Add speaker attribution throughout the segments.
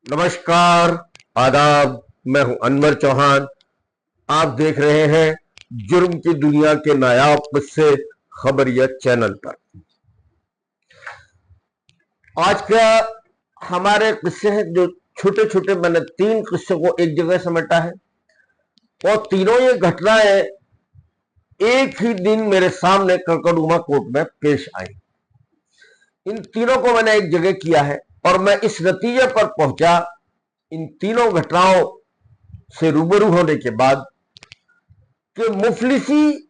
Speaker 1: नमस्कार, आदाब। मैं हूं अनवर चौहान। आप देख रहे हैं जुर्म की दुनिया के नायाब किस्से खबरिया चैनल पर। आज का हमारे किस्से हैं जो छोटे छोटे, मैंने 3 किस्सों को एक जगह समेटा है और तीनों ये घटनाएं एक ही दिन मेरे सामने कड़कड़ुमा कोर्ट में पेश आई। इन तीनों को मैंने एक जगह किया है और मैं इस नतीजे पर पहुंचा इन तीनों घटनाओं से रूबरू होने के बाद कि मुफलिसी,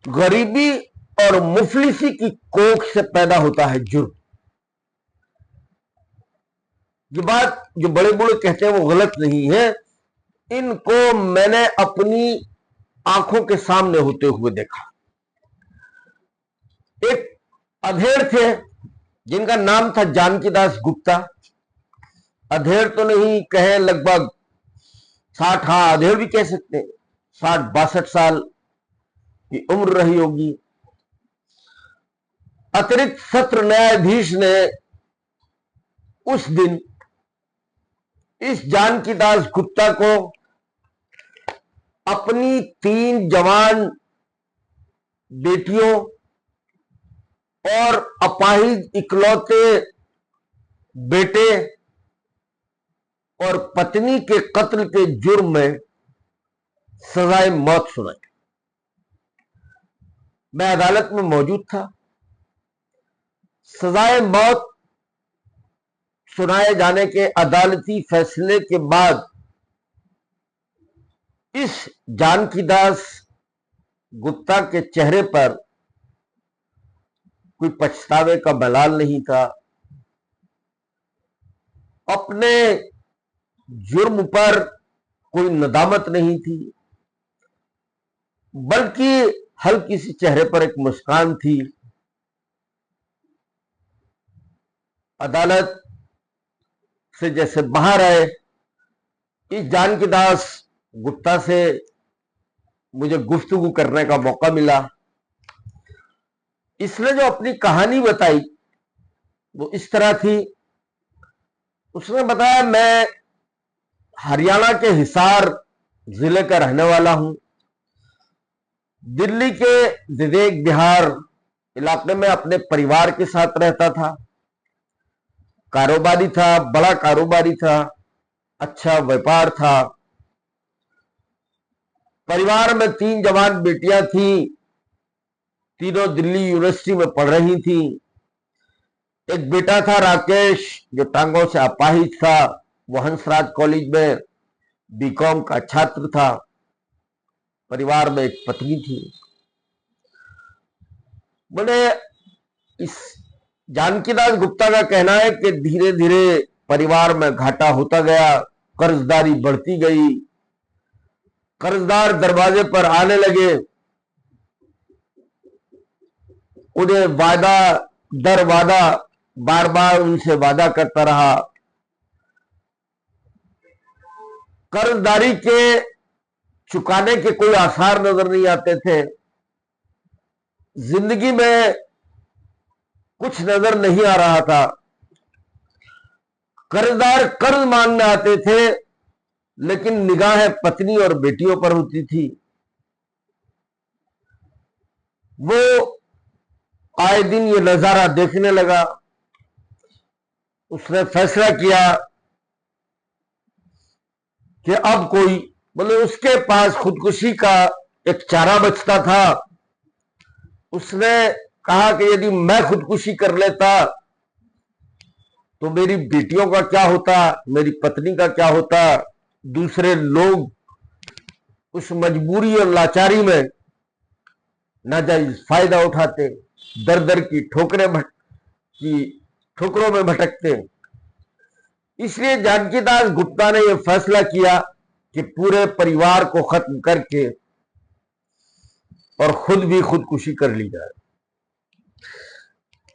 Speaker 1: गरीबी और मुफलिसी की कोख से पैदा होता है जुर्म। ये बात जो बड़े बूढ़े कहते हैं वो गलत नहीं है। इनको मैंने अपनी आंखों के सामने होते हुए देखा। एक अधेड़ थे जिनका नाम था जानकी दास गुप्ता। अधेड़ तो नहीं कहें, लगभग 60, हाँ अधेड़ भी कह सकते हैं, 60-62 साल की उम्र रही होगी। अतिरिक्त सत्र न्यायाधीश ने उस दिन इस जानकी दास गुप्ता को अपनी 3 जवान बेटियों और अपाहिज इकलौते बेटे और पत्नी के कत्ल के जुर्म में सजाए मौत सुनाई। मैं अदालत में मौजूद था। सजाए मौत सुनाए जाने के अदालती फैसले के बाद इस जानकी दास गुप्ता के चेहरे पर कोई पछतावे का मलाल नहीं था। अपने जुर्म पर कोई नदामत नहीं थी, बल्कि हल्की सी चेहरे पर एक मुस्कान थी। अदालत से जैसे बाहर आए, इस जानकी दास गुप्ता से मुझे गुफ्तगू करने का मौका मिला। इसने जो अपनी कहानी बताई वो इस तरह थी। उसने बताया, मैं हरियाणा के हिसार जिले का रहने वाला हूं। दिल्ली के विवेक विहार इलाके में अपने परिवार के साथ रहता था। कारोबारी था, बड़ा कारोबारी था, अच्छा व्यापार था। परिवार में 3 जवान बेटियां थी, तीनों दिल्ली यूनिवर्सिटी में पढ़ रही थी। एक बेटा था राकेश, जो टांगों से अपाहिज था। वो हंसराज कॉलेज में बीकॉम का छात्र था। परिवार में एक पत्नी थी। बोले, इस जानकी दास गुप्ता का कहना है कि धीरे धीरे परिवार में घाटा होता गया, कर्जदारी बढ़ती गई, कर्जदार दरवाजे पर आने लगे। उन्हें वादा दर वादा बार बार उनसे वादा करता रहा। कर्जदारी के चुकाने के कोई आसार नजर नहीं आते थे। जिंदगी में कुछ नजर नहीं आ रहा था। कर्जदार कर्ज मांगने आते थे, लेकिन निगाहें पत्नी और बेटियों पर होती थी। वो आए दिन ये नजारा देखने लगा। उसने फैसला किया कि अब कोई, बोले उसके पास खुदकुशी का एक चारा बचता था। उसने कहा कि यदि मैं खुदकुशी कर लेता तो मेरी बेटियों का क्या होता, मेरी पत्नी का क्या होता। दूसरे लोग उस मजबूरी और लाचारी में नाजायज फायदा उठाते, दर दर की ठोकरों में भटकते। इसलिए जानकी दास गुप्ता ने यह फैसला किया कि पूरे परिवार को खत्म करके और खुद भी खुदकुशी कर ली जाए।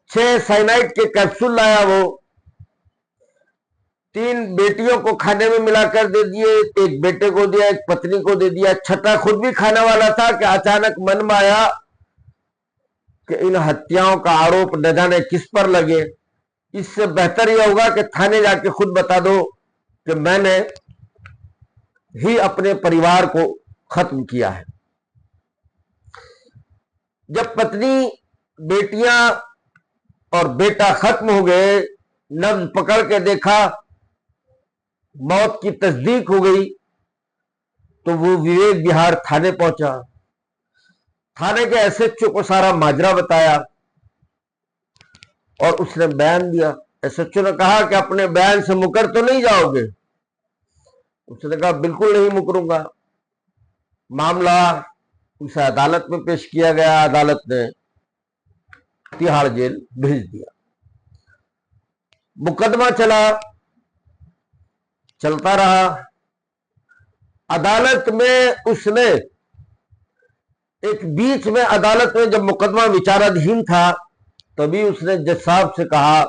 Speaker 1: 6 साइनाइड के कैप्सूल लाया। वो 3 बेटियों को खाने में मिलाकर दे दिए, एक बेटे को दिया, एक पत्नी को दे दिया, छठा खुद भी खाने वाला था कि अचानक मन में आया कि इन हत्याओं का आरोप न जाने किस पर लगे। इससे बेहतर यह होगा कि थाने जाके खुद बता दो कि मैंने ही अपने परिवार को खत्म किया है। जब पत्नी, बेटियां और बेटा खत्म हो गए, नब्ज पकड़ के देखा, मौत की तस्दीक हो गई, तो वो विवेक विहार थाने पहुंचा। थाने के एसएचओ को सारा माजरा बताया और उसने बयान दिया। एसएचओ ने कहा कि अपने बयान से मुकर तो नहीं जाओगे? उसने कहा बिल्कुल नहीं मुकरूंगा। मामला उसे अदालत में पेश किया गया। अदालत ने तिहाड़ जेल भेज दिया। मुकदमा चलता रहा। अदालत में उसने एक बीच में, अदालत में जब मुकदमा विचाराधीन था, तभी उसने जज साहब से कहा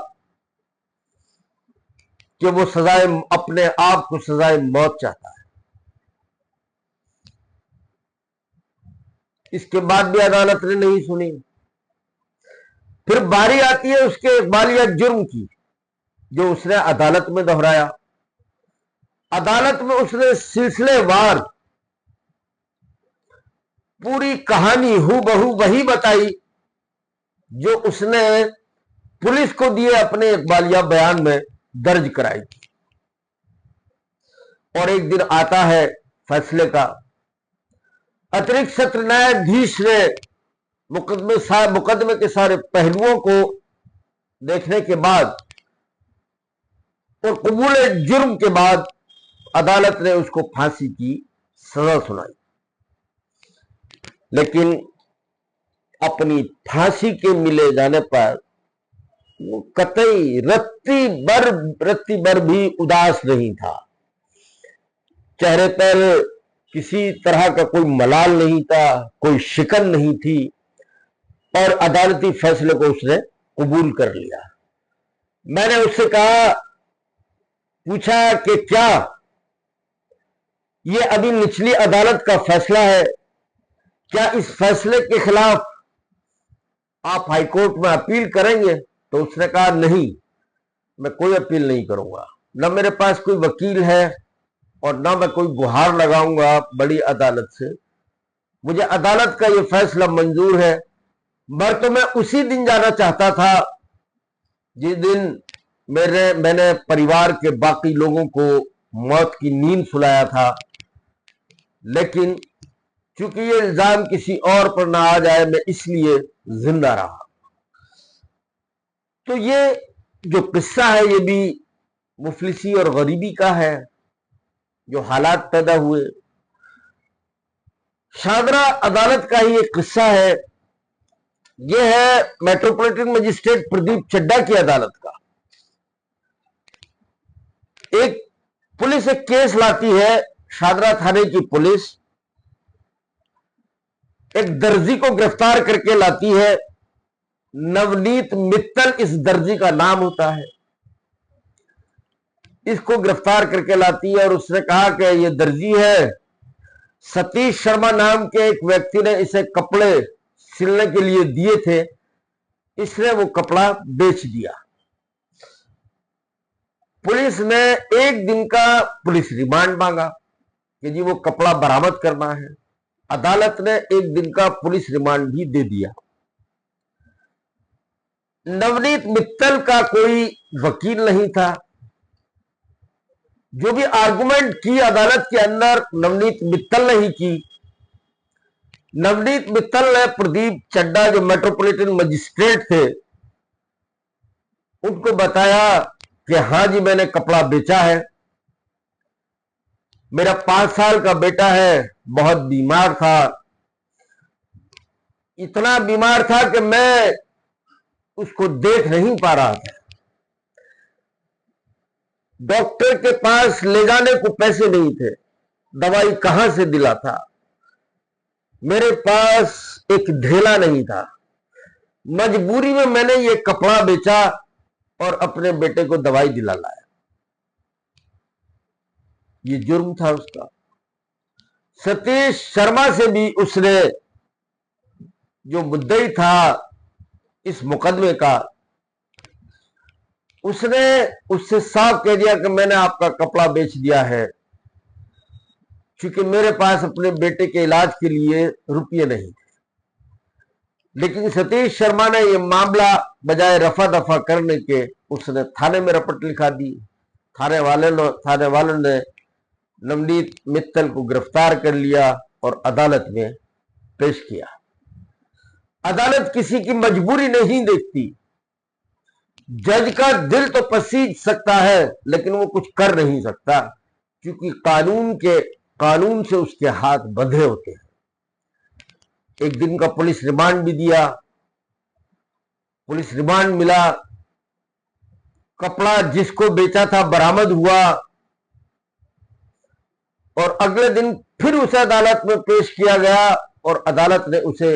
Speaker 1: कि वो सजाए, अपने आप को सजाए मौत चाहता है। इसके बाद भी अदालत ने नहीं सुनी। फिर बारी आती है उसके बालिया जुर्म की, जो उसने अदालत में दोहराया। अदालत में उसने सिलसिलेवार पूरी कहानी हूबहू वही बताई जो उसने पुलिस को दिए अपने इकबालिया बयान में दर्ज कराई थी। और एक दिन आता है फैसले का। अतिरिक्त सत्र न्यायाधीश ने मुकदमे के सारे पहलुओं को देखने के बाद और कबूल जुर्म के बाद अदालत ने उसको फांसी की सजा सुनाई। लेकिन अपनी फांसी के मिले जाने पर वो कतई रत्ती भर भी उदास नहीं था। चेहरे पर किसी तरह का कोई मलाल नहीं था, कोई शिकन नहीं थी, और अदालती फैसले को उसने कबूल कर लिया। मैंने उससे पूछा कि क्या ये अभी निचली अदालत का फैसला है, क्या इस फैसले के खिलाफ आप हाईकोर्ट में अपील करेंगे? तो उसने कहा नहीं, मैं कोई अपील नहीं करूंगा। न मेरे पास कोई वकील है और ना मैं कोई गुहार लगाऊंगा बड़ी अदालत से। मुझे अदालत का यह फैसला मंजूर है। मर तो मैं उसी दिन जाना चाहता था जिस दिन मैंने परिवार के बाकी लोगों को मौत की नींद सुलाया था, लेकिन चूंकि ये इल्जाम किसी और पर ना आ जाए, मैं इसलिए जिंदा रहा। तो ये जो किस्सा है ये भी मुफलिसी और गरीबी का है, जो हालात पैदा हुए। शादरा अदालत का ही एक किस्सा है। यह है मेट्रोपॉलिटन मजिस्ट्रेट प्रदीप चड्डा की अदालत का। एक पुलिस एक केस लाती है, शादरा थाने की पुलिस एक दर्जी को गिरफ्तार करके लाती है। नवनीत मित्तल इस दर्जी का नाम होता है। इसको गिरफ्तार करके लाती है और उसने कहा कि ये दर्जी है। सतीश शर्मा नाम के एक व्यक्ति ने इसे कपड़े सिलने के लिए दिए थे, इसने वो कपड़ा बेच दिया। पुलिस ने एक दिन का पुलिस रिमांड मांगा कि जी वो कपड़ा बरामद करना है। अदालत ने एक दिन का पुलिस रिमांड भी दे दिया। नवनीत मित्तल का कोई वकील नहीं था। जो भी आर्गुमेंट की अदालत के अंदर नवनीत मित्तल ने ही की। नवनीत मित्तल ने प्रदीप चड्डा जो मेट्रोपॉलिटन मजिस्ट्रेट थे उनको बताया कि हां जी मैंने कपड़ा बेचा है। मेरा 5 साल का बेटा है, बहुत बीमार था, इतना बीमार था कि मैं उसको देख नहीं पा रहा था। डॉक्टर के पास ले जाने को पैसे नहीं थे, दवाई कहां से दिलाता। मेरे पास एक ढेला नहीं था। मजबूरी में मैंने ये कपड़ा बेचा और अपने बेटे को दवाई दिला लाया। ये जुर्म था उसका। सतीश शर्मा से भी उसने, जो मुद्दई था इस मुकदमे का, उसने उससे साफ कह दिया कि मैंने आपका कपड़ा बेच दिया है, क्योंकि मेरे पास अपने बेटे के इलाज के लिए रुपये नहीं थे। लेकिन सतीश शर्मा ने यह मामला बजाय रफा दफा करने के उसने थाने में रपट लिखा दी। थाने वालों ने नवनीत मित्तल को गिरफ्तार कर लिया और अदालत में पेश किया। अदालत किसी की मजबूरी नहीं देखती। जज का दिल तो पसीज सकता है, लेकिन वो कुछ कर नहीं सकता, क्योंकि कानून से उसके हाथ बंधे होते हैं। एक दिन का पुलिस रिमांड भी दिया। पुलिस रिमांड मिला, कपड़ा जिसको बेचा था बरामद हुआ, और अगले दिन फिर उसे अदालत में पेश किया गया और अदालत ने उसे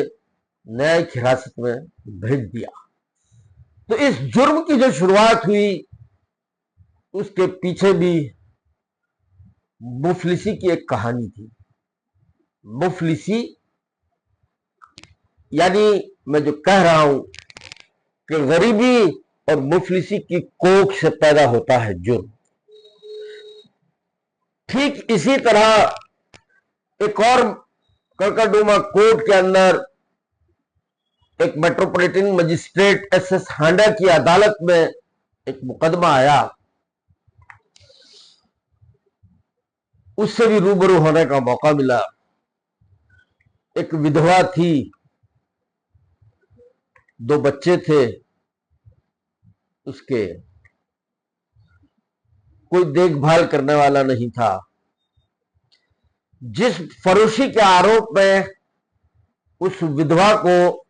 Speaker 1: न्यायिक हिरासत में भेज दिया। तो इस जुर्म की जो शुरुआत हुई, उसके पीछे भी मुफलिसी की एक कहानी थी। मुफलिसी यानी मैं जो कह रहा हूं कि गरीबी और मुफलिसी की कोख से पैदा होता है जुर्म। ठीक इसी तरह एक और कड़कड़डूमा कोर्ट के अंदर एक मेट्रोपॉलिटन मजिस्ट्रेट एसएस हांडा की अदालत में एक मुकदमा आया। उससे भी रूबरू होने का मौका मिला। एक विधवा थी, 2 बच्चे थे उसके, कोई देखभाल करने वाला नहीं था। जिस फरोशी के आरोप में उस विधवा को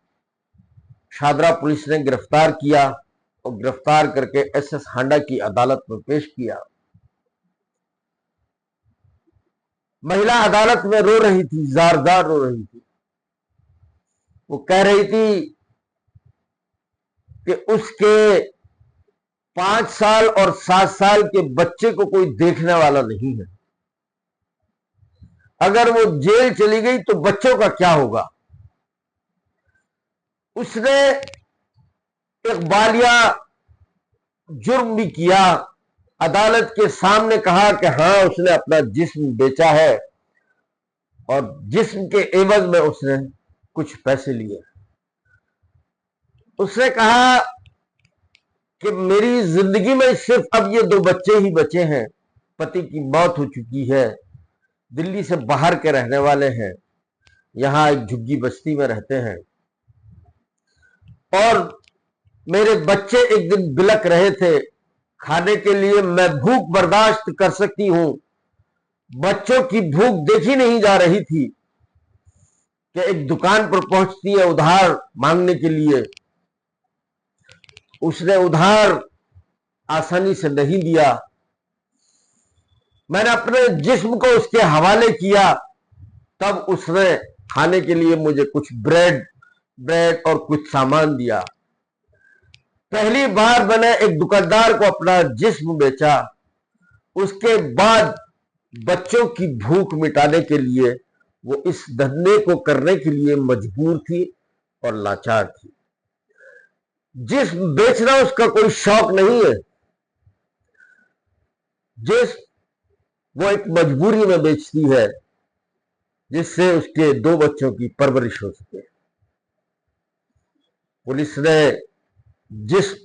Speaker 1: शादरा पुलिस ने गिरफ्तार किया और गिरफ्तार करके एसएस हांडा की अदालत में पेश किया। महिला अदालत में रो रही थी, जार-जार रो रही थी। वो कह रही थी कि उसके 5 साल और 7 साल के बच्चे को कोई देखने वाला नहीं है। अगर वो जेल चली गई तो बच्चों का क्या होगा। उसने एक बालिया जुर्म भी किया। अदालत के सामने कहा कि हाँ, उसने अपना जिस्म बेचा है और जिस्म के एवज में उसने कुछ पैसे लिए। उसने कहा कि मेरी जिंदगी में सिर्फ अब ये 2 बच्चे ही बचे हैं, पति की मौत हो चुकी है, दिल्ली से बाहर के रहने वाले हैं, यहां एक झुग्गी बस्ती में रहते हैं, और मेरे बच्चे एक दिन बिलक रहे थे, खाने के लिए मैं भूख बर्दाश्त कर सकती हूं, बच्चों की भूख देखी नहीं जा रही थी कि एक दुकान पर पहुंचती है उधार मांगने के लिए। उसने उधार आसानी से नहीं दिया। मैंने अपने जिस्म को उसके हवाले किया, तब उसने खाने के लिए मुझे कुछ ब्रेड और कुछ सामान दिया। पहली बार मैंने एक दुकानदार को अपना जिस्म बेचा। उसके बाद बच्चों की भूख मिटाने के लिए वो इस धंधे को करने के लिए मजबूर थी और लाचार थी। जिस्म बेचना उसका कोई शौक नहीं है, वो एक मजबूरी में बेचती है, जिससे उसके 2 बच्चों की परवरिश हो सके। पुलिस ने जिस्म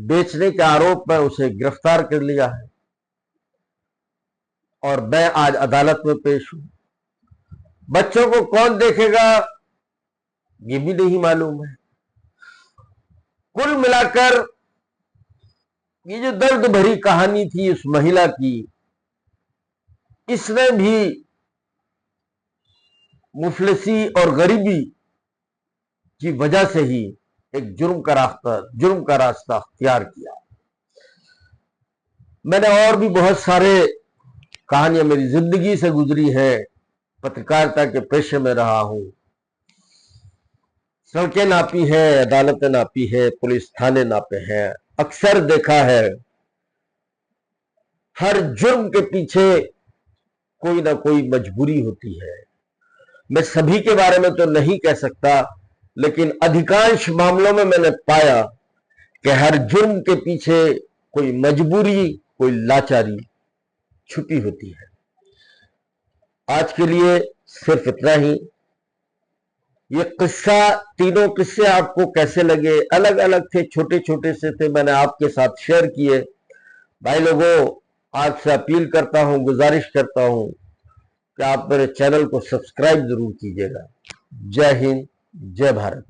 Speaker 1: बेचने के आरोप में उसे गिरफ्तार कर लिया है और मैं आज अदालत में पेश हूं। बच्चों को कौन देखेगा ये भी नहीं मालूम है। कुल मिलाकर ये जो दर्द भरी कहानी थी उस महिला की, इसने भी मुफलिसी और गरीबी की वजह से ही एक जुर्म का रास्ता अख्तियार किया। मैंने और भी बहुत सारे कहानियां मेरी जिंदगी से गुजरी है। पत्रकारिता के पेशे में रहा हूं, सड़कें नापी है, अदालतें नापी है, पुलिस थाने नापे हैं, अक्सर देखा है हर जुर्म के पीछे कोई ना कोई मजबूरी होती है। मैं सभी के बारे में तो नहीं कह सकता, लेकिन अधिकांश मामलों में मैंने पाया कि हर जुर्म के पीछे कोई मजबूरी, कोई लाचारी छुपी होती है। आज के लिए सिर्फ इतना ही। ये किस्सा, तीनों किस्से आपको कैसे लगे? अलग अलग थे, छोटे छोटे से थे, मैंने आपके साथ शेयर किए। भाई लोगों, आपसे अपील करता हूं, गुजारिश करता हूं कि आप मेरे चैनल को सब्सक्राइब जरूर कीजिएगा। जय हिंद, जय भारत।